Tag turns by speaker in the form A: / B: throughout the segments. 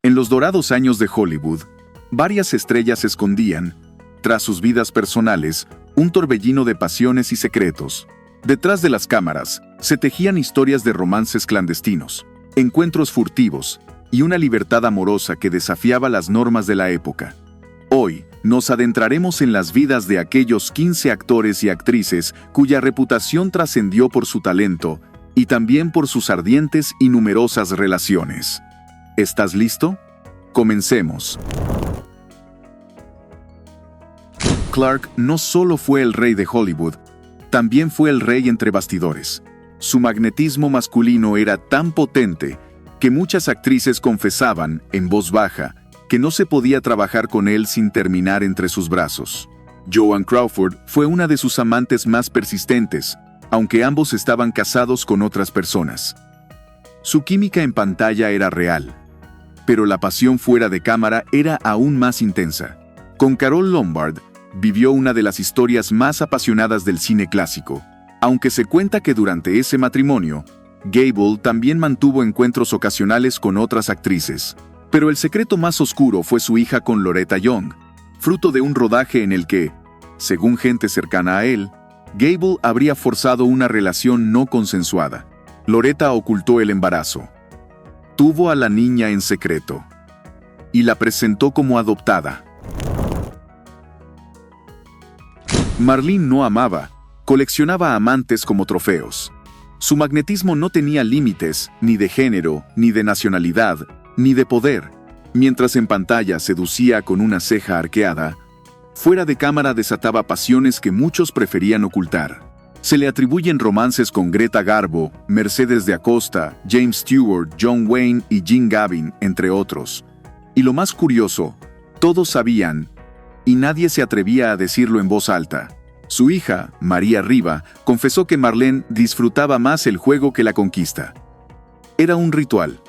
A: En los dorados años de Hollywood, varias estrellas escondían, tras sus vidas personales, un torbellino de pasiones y secretos. Detrás de las cámaras, se tejían historias de romances clandestinos, encuentros furtivos y una libertad amorosa que desafiaba las normas de la época. Hoy, nos adentraremos en las vidas de aquellos 15 actores y actrices cuya reputación trascendió por su talento y también por sus ardientes y numerosas relaciones. ¿Estás listo? Comencemos. Clark no solo fue el rey de Hollywood, también fue el rey entre bastidores. Su magnetismo masculino era tan potente que muchas actrices confesaban, en voz baja, que no se podía trabajar con él sin terminar entre sus brazos. Joan Crawford fue una de sus amantes más persistentes, aunque ambos estaban casados con otras personas. Su química en pantalla era real, pero la pasión fuera de cámara era aún más intensa. Con Carole Lombard, vivió una de las historias más apasionadas del cine clásico, aunque se cuenta que durante ese matrimonio, Gable también mantuvo encuentros ocasionales con otras actrices. Pero el secreto más oscuro fue su hija con Loretta Young, fruto de un rodaje en el que, según gente cercana a él, Gable habría forzado una relación no consensuada. Loretta ocultó el embarazo. Tuvo a la niña en secreto y la presentó como adoptada. Marlene no amaba, coleccionaba amantes como trofeos. Su magnetismo no tenía límites, ni de género, ni de nacionalidad, ni de poder. Mientras en pantalla seducía con una ceja arqueada, fuera de cámara desataba pasiones que muchos preferían ocultar. Se le atribuyen romances con Greta Garbo, Mercedes de Acosta, James Stewart, John Wayne y Jean Gavin, entre otros. Y lo más curioso, todos sabían, y nadie se atrevía a decirlo en voz alta. Su hija, María Riva, confesó que Marlene disfrutaba más el juego que la conquista. Era un ritual,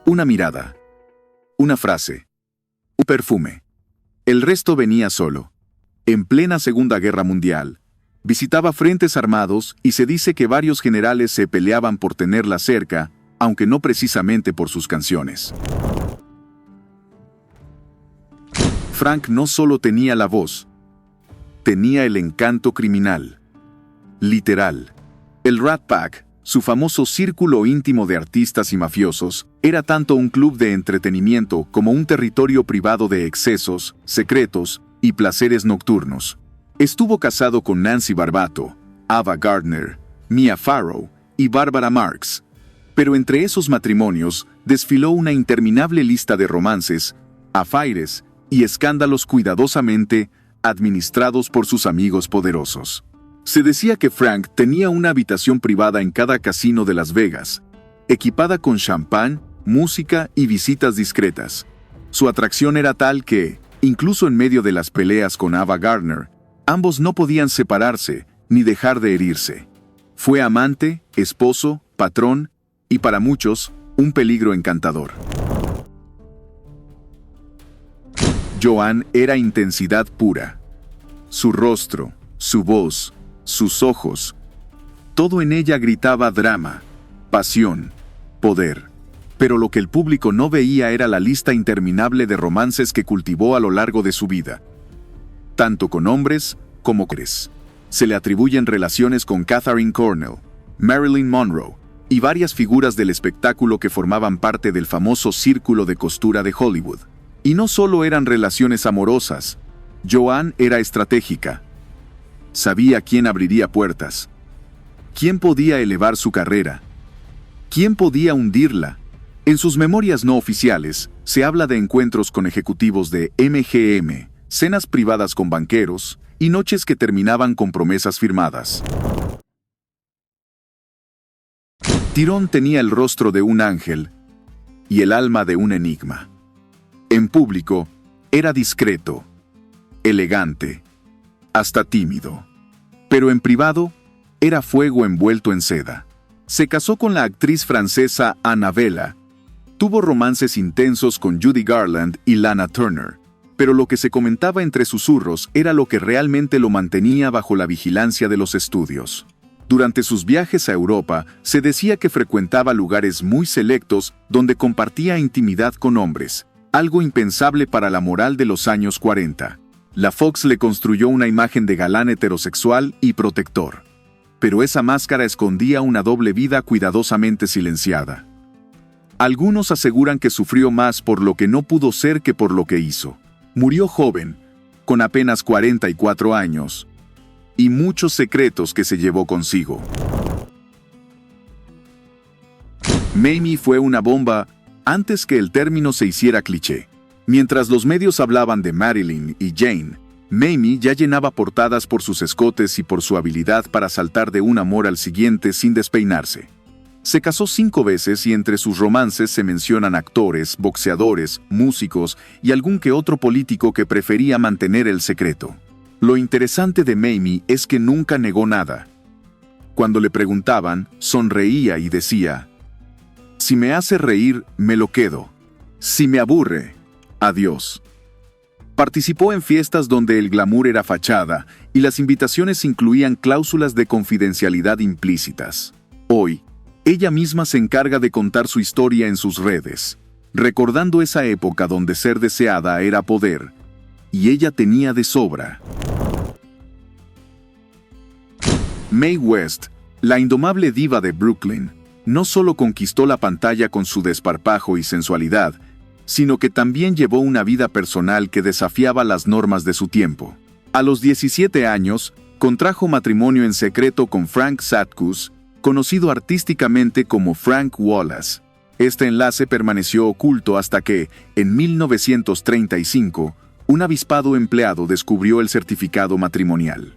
A: una mirada, una frase, un perfume. El resto venía solo. En plena Segunda Guerra Mundial, visitaba frentes armados y se dice que varios generales se peleaban por tenerla cerca, aunque no precisamente por sus canciones. Frank no solo tenía la voz, tenía el encanto criminal. Literal. El Rat Pack, su famoso círculo íntimo de artistas y mafiosos, era tanto un club de entretenimiento como un territorio privado de excesos, secretos y placeres nocturnos. Estuvo casado con Nancy Barbato, Ava Gardner, Mia Farrow y Barbara Marx. Pero entre esos matrimonios desfiló una interminable lista de romances, afaires y escándalos cuidadosamente administrados por sus amigos poderosos. Se decía que Frank tenía una habitación privada en cada casino de Las Vegas, equipada con champán, música y visitas discretas. Su atracción era tal que, incluso en medio de las peleas con Ava Gardner, ambos no podían separarse ni dejar de herirse. Fue amante, esposo, patrón y para muchos, un peligro encantador. Joan era intensidad pura. Su rostro, su voz, sus ojos, todo en ella gritaba drama, pasión, poder. Pero lo que el público no veía era la lista interminable de romances que cultivó a lo largo de su vida. Tanto con hombres como mujeres. Se le atribuyen relaciones con Katharine Cornell, Marilyn Monroe y varias figuras del espectáculo que formaban parte del famoso círculo de costura de Hollywood. Y no solo eran relaciones amorosas, Joan era estratégica. Sabía quién abriría puertas, quién podía elevar su carrera, quién podía hundirla. En sus memorias no oficiales, se habla de encuentros con ejecutivos de MGM, cenas privadas con banqueros y noches que terminaban con promesas firmadas. Tyrone tenía el rostro de un ángel y el alma de un enigma. En público, era discreto, elegante, hasta tímido. Pero en privado, era fuego envuelto en seda. Se casó con la actriz francesa Annabella. Tuvo romances intensos con Judy Garland y Lana Turner. Pero lo que se comentaba entre susurros era lo que realmente lo mantenía bajo la vigilancia de los estudios. Durante sus viajes a Europa, se decía que frecuentaba lugares muy selectos donde compartía intimidad con hombres, algo impensable para la moral de los años 40. La Fox le construyó una imagen de galán heterosexual y protector. Pero esa máscara escondía una doble vida cuidadosamente silenciada. Algunos aseguran que sufrió más por lo que no pudo ser que por lo que hizo. Murió joven, con apenas 44 años, y muchos secretos que se llevó consigo. Mamie fue una bomba antes que el término se hiciera cliché. Mientras los medios hablaban de Marilyn y Jane, Mamie ya llenaba portadas por sus escotes y por su habilidad para saltar de un amor al siguiente sin despeinarse. Se casó 5 veces y entre sus romances se mencionan actores, boxeadores, músicos y algún que otro político que prefería mantener el secreto. Lo interesante de Mamie es que nunca negó nada. Cuando le preguntaban, sonreía y decía: «Si me hace reír, me lo quedo. Si me aburre, adiós». Participó en fiestas donde el glamour era fachada y las invitaciones incluían cláusulas de confidencialidad implícitas. Hoy, ella misma se encarga de contar su historia en sus redes, recordando esa época donde ser deseada era poder, y ella tenía de sobra. Mae West, la indomable diva de Brooklyn, no solo conquistó la pantalla con su desparpajo y sensualidad, sino que también llevó una vida personal que desafiaba las normas de su tiempo. A los 17 años, contrajo matrimonio en secreto con Frank Satkus, conocido artísticamente como Frank Wallace. Este enlace permaneció oculto hasta que, en 1935, un avispado empleado descubrió el certificado matrimonial,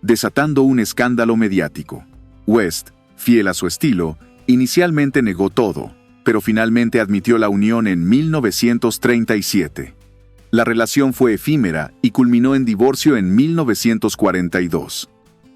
A: desatando un escándalo mediático. West, fiel a su estilo, inicialmente negó todo, pero finalmente admitió la unión en 1937. La relación fue efímera y culminó en divorcio en 1942.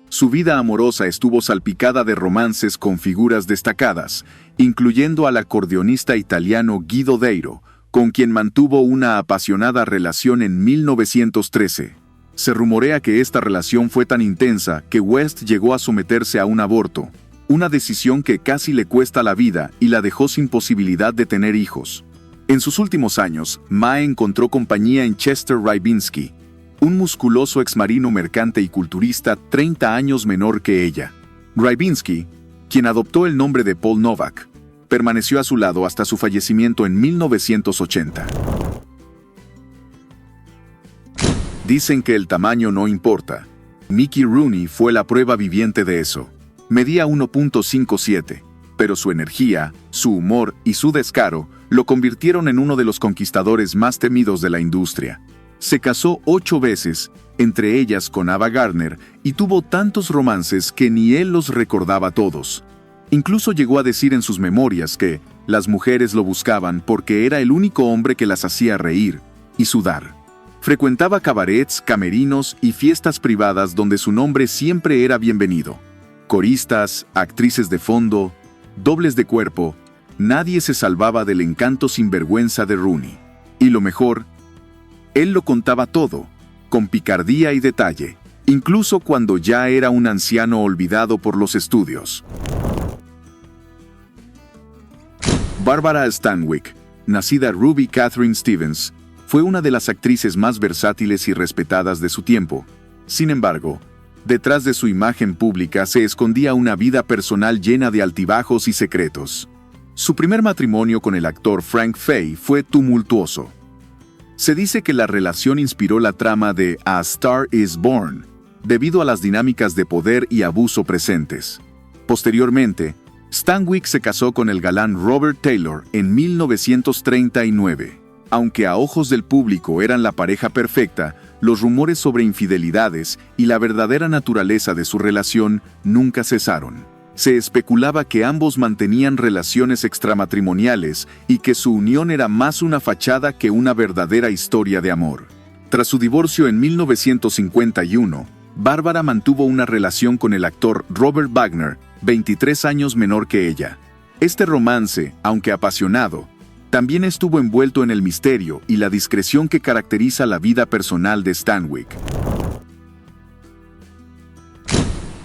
A: Su vida amorosa estuvo salpicada de romances con figuras destacadas, incluyendo al acordeonista italiano Guido Deiro, con quien mantuvo una apasionada relación en 1913. Se rumorea que esta relación fue tan intensa que West llegó a someterse a un aborto, una decisión que casi le cuesta la vida y la dejó sin posibilidad de tener hijos. En sus últimos años, Mae encontró compañía en Chester Rybinski, un musculoso exmarino mercante y culturista 30 años menor que ella. Rybinski, quien adoptó el nombre de Paul Novak, permaneció a su lado hasta su fallecimiento en 1980. Dicen que el tamaño no importa. Mickey Rooney fue la prueba viviente de eso. Medía 1.57, pero su energía, su humor y su descaro lo convirtieron en uno de los conquistadores más temidos de la industria. Se casó 8 veces, entre ellas con Ava Gardner, y tuvo tantos romances que ni él los recordaba todos. Incluso llegó a decir en sus memorias que las mujeres lo buscaban porque era el único hombre que las hacía reír y sudar. Frecuentaba cabarets, camerinos y fiestas privadas donde su nombre siempre era bienvenido. Coristas, actrices de fondo, dobles de cuerpo, nadie se salvaba del encanto sinvergüenza de Rooney. Y lo mejor, él lo contaba todo, con picardía y detalle, incluso cuando ya era un anciano olvidado por los estudios. Barbara Stanwyck, nacida Ruby Catherine Stevens, fue una de las actrices más versátiles y respetadas de su tiempo. Sin embargo, detrás de su imagen pública se escondía una vida personal llena de altibajos y secretos. Su primer matrimonio con el actor Frank Fay fue tumultuoso. Se dice que la relación inspiró la trama de A Star is Born, debido a las dinámicas de poder y abuso presentes. Posteriormente, Stanwyck se casó con el galán Robert Taylor en 1939. Aunque a ojos del público eran la pareja perfecta, los rumores sobre infidelidades y la verdadera naturaleza de su relación nunca cesaron. Se especulaba que ambos mantenían relaciones extramatrimoniales y que su unión era más una fachada que una verdadera historia de amor. Tras su divorcio en 1951, Bárbara mantuvo una relación con el actor Robert Wagner, 23 años menor que ella. Este romance, aunque apasionado, también estuvo envuelto en el misterio y la discreción que caracteriza la vida personal de Stanwyck.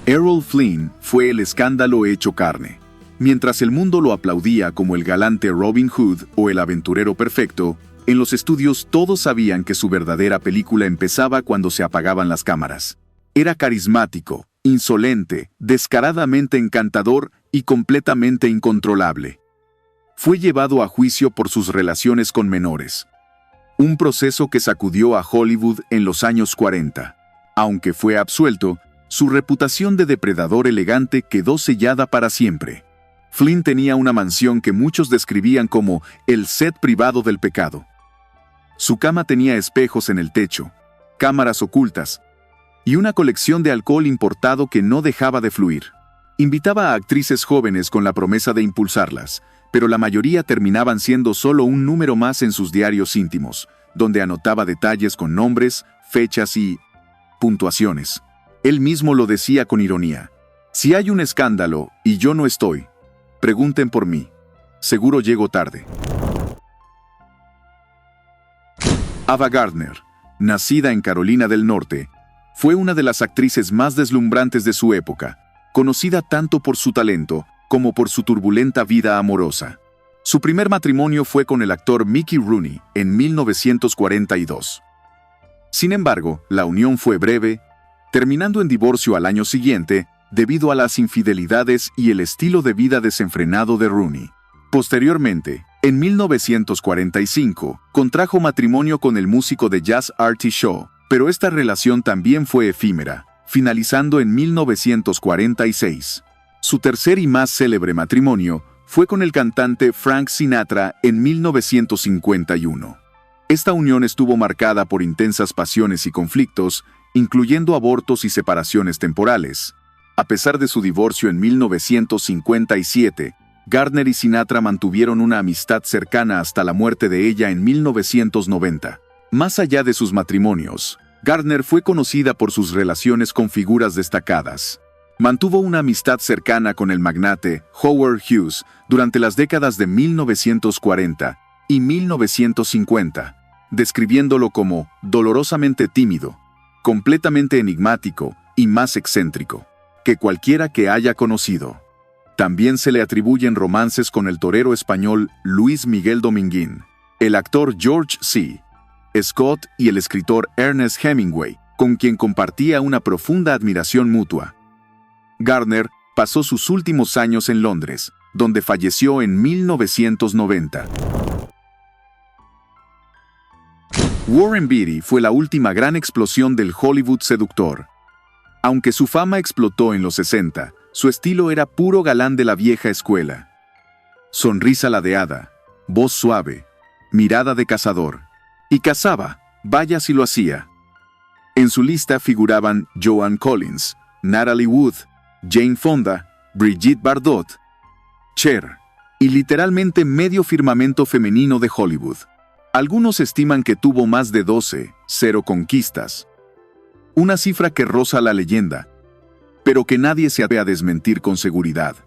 A: Errol Flynn fue el escándalo hecho carne. Mientras el mundo lo aplaudía como el galante Robin Hood o el aventurero perfecto, en los estudios todos sabían que su verdadera película empezaba cuando se apagaban las cámaras. Era carismático, insolente, descaradamente encantador y completamente incontrolable. Fue llevado a juicio por sus relaciones con menores. Un proceso que sacudió a Hollywood en los años 40. Aunque fue absuelto, su reputación de depredador elegante quedó sellada para siempre. Flynn tenía una mansión que muchos describían como el set privado del pecado. Su cama tenía espejos en el techo, cámaras ocultas y una colección de alcohol importado que no dejaba de fluir. Invitaba a actrices jóvenes con la promesa de impulsarlas, pero la mayoría terminaban siendo solo un número más en sus diarios íntimos, donde anotaba detalles con nombres, fechas y puntuaciones. Él mismo lo decía con ironía: si hay un escándalo y yo no estoy, pregunten por mí. Seguro llego tarde. Ava Gardner, nacida en Carolina del Norte, fue una de las actrices más deslumbrantes de su época, conocida tanto por su talento como por su turbulenta vida amorosa. Su primer matrimonio fue con el actor Mickey Rooney en 1942. Sin embargo, la unión fue breve, terminando en divorcio al año siguiente debido a las infidelidades y el estilo de vida desenfrenado de Rooney. Posteriormente, en 1945, contrajo matrimonio con el músico de jazz Artie Shaw, pero esta relación también fue efímera, finalizando en 1946. Su tercer y más célebre matrimonio fue con el cantante Frank Sinatra en 1951. Esta unión estuvo marcada por intensas pasiones y conflictos, incluyendo abortos y separaciones temporales. A pesar de su divorcio en 1957, Gardner y Sinatra mantuvieron una amistad cercana hasta la muerte de ella en 1990. Más allá de sus matrimonios, Gardner fue conocida por sus relaciones con figuras destacadas. Mantuvo una amistad cercana con el magnate Howard Hughes durante las décadas de 1940 y 1950, describiéndolo como dolorosamente tímido, completamente enigmático y más excéntrico que cualquiera que haya conocido. También se le atribuyen romances con el torero español Luis Miguel Dominguín, el actor George C. Scott y el escritor Ernest Hemingway, con quien compartía una profunda admiración mutua. Gardner pasó sus últimos años en Londres, donde falleció en 1990. Warren Beatty fue la última gran explosión del Hollywood seductor. Aunque su fama explotó en los 60, su estilo era puro galán de la vieja escuela. Sonrisa ladeada, voz suave, mirada de cazador. Y cazaba, vaya si lo hacía. En su lista figuraban Joan Collins, Natalie Wood, Jane Fonda, Brigitte Bardot, Cher, y literalmente medio firmamento femenino de Hollywood. Algunos estiman que tuvo más de 0 conquistas. Una cifra que roza la leyenda, pero que nadie se atreve a desmentir con seguridad.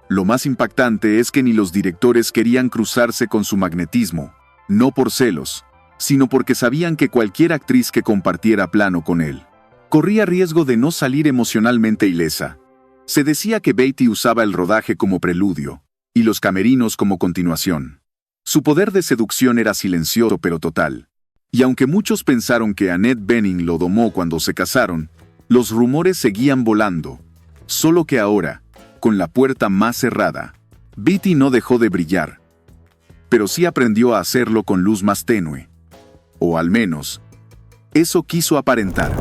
A: Lo más impactante es que ni los directores querían cruzarse con su magnetismo, no por celos, sino porque sabían que cualquier actriz que compartiera plano con él corría riesgo de no salir emocionalmente ilesa. Se decía que Beatty usaba el rodaje como preludio y los camerinos como continuación. Su poder de seducción era silencioso pero total. Y aunque muchos pensaron que Annette Bening lo domó cuando se casaron, los rumores seguían volando. Solo que ahora, con la puerta más cerrada, Beatty no dejó de brillar. Pero sí aprendió a hacerlo con luz más tenue. O al menos, eso quiso aparentar.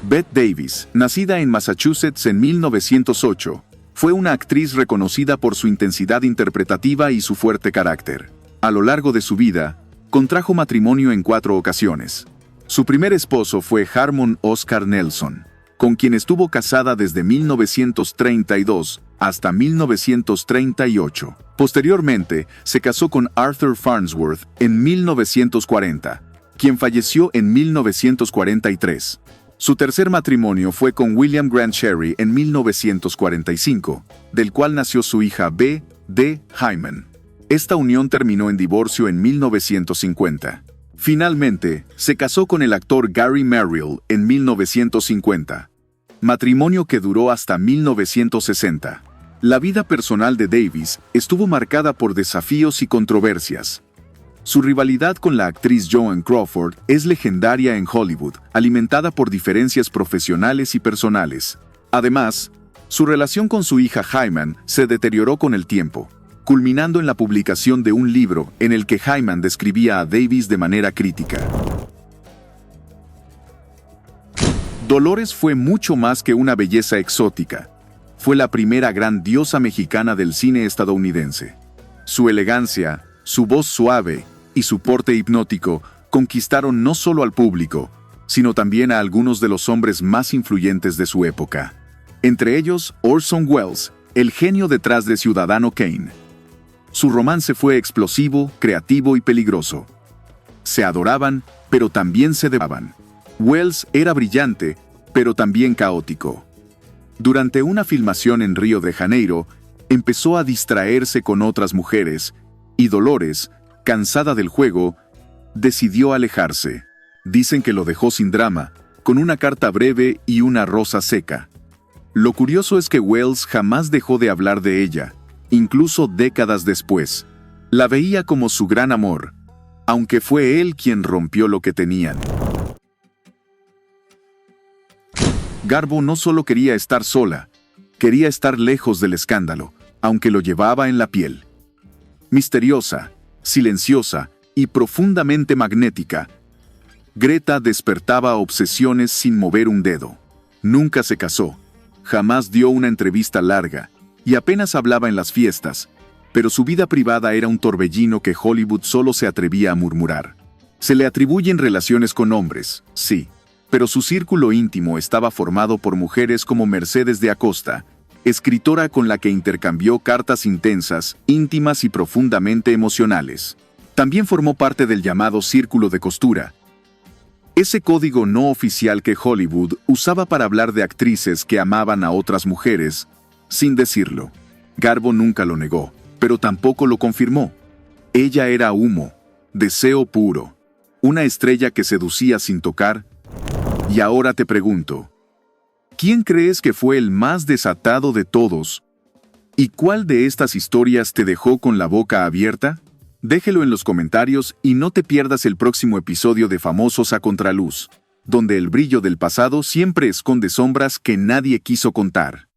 A: Bette Davis, nacida en Massachusetts en 1908, fue una actriz reconocida por su intensidad interpretativa y su fuerte carácter. A lo largo de su vida, contrajo matrimonio en 4 ocasiones. Su primer esposo fue Harmon Oscar Nelson, con quien estuvo casada desde 1932 hasta 1938. Posteriormente, se casó con Arthur Farnsworth en 1940, quien falleció en 1943. Su tercer matrimonio fue con William Grant Sherry en 1945, del cual nació su hija B. D. Hyman. Esta unión terminó en divorcio en 1950. Finalmente, se casó con el actor Gary Merrill en 1950, matrimonio que duró hasta 1960. La vida personal de Davis estuvo marcada por desafíos y controversias. Su rivalidad con la actriz Joan Crawford es legendaria en Hollywood, alimentada por diferencias profesionales y personales. Además, su relación con su hija Hyman se deterioró con el tiempo, culminando en la publicación de un libro en el que Hyman describía a Davis de manera crítica. Dolores fue mucho más que una belleza exótica. Fue la primera gran diosa mexicana del cine estadounidense. Su elegancia, su voz suave y su porte hipnótico conquistaron no solo al público, sino también a algunos de los hombres más influyentes de su época. Entre ellos, Orson Welles, el genio detrás de Ciudadano Kane. Su romance fue explosivo, creativo y peligroso. Se adoraban, pero también se debaban. Welles era brillante, pero también caótico. Durante una filmación en Río de Janeiro, empezó a distraerse con otras mujeres, y Dolores, cansada del juego, decidió alejarse. Dicen que lo dejó sin drama, con una carta breve y una rosa seca. Lo curioso es que Welles jamás dejó de hablar de ella, incluso décadas después. La veía como su gran amor, aunque fue él quien rompió lo que tenían. Garbo no solo quería estar sola, quería estar lejos del escándalo, aunque lo llevaba en la piel. Misteriosa, silenciosa y profundamente magnética, Greta despertaba obsesiones sin mover un dedo. Nunca se casó, jamás dio una entrevista larga, y apenas hablaba en las fiestas, pero su vida privada era un torbellino que Hollywood solo se atrevía a murmurar. Se le atribuyen relaciones con hombres, sí, pero su círculo íntimo estaba formado por mujeres como Mercedes de Acosta, escritora con la que intercambió cartas intensas, íntimas y profundamente emocionales. También formó parte del llamado Círculo de Costura, ese código no oficial que Hollywood usaba para hablar de actrices que amaban a otras mujeres, sin decirlo. Garbo nunca lo negó, pero tampoco lo confirmó. Ella era humo, deseo puro, una estrella que seducía sin tocar. Y ahora te pregunto, ¿quién crees que fue el más desatado de todos? ¿Y cuál de estas historias te dejó con la boca abierta? Déjelo en los comentarios y no te pierdas el próximo episodio de Famosos a Contraluz, donde el brillo del pasado siempre esconde sombras que nadie quiso contar.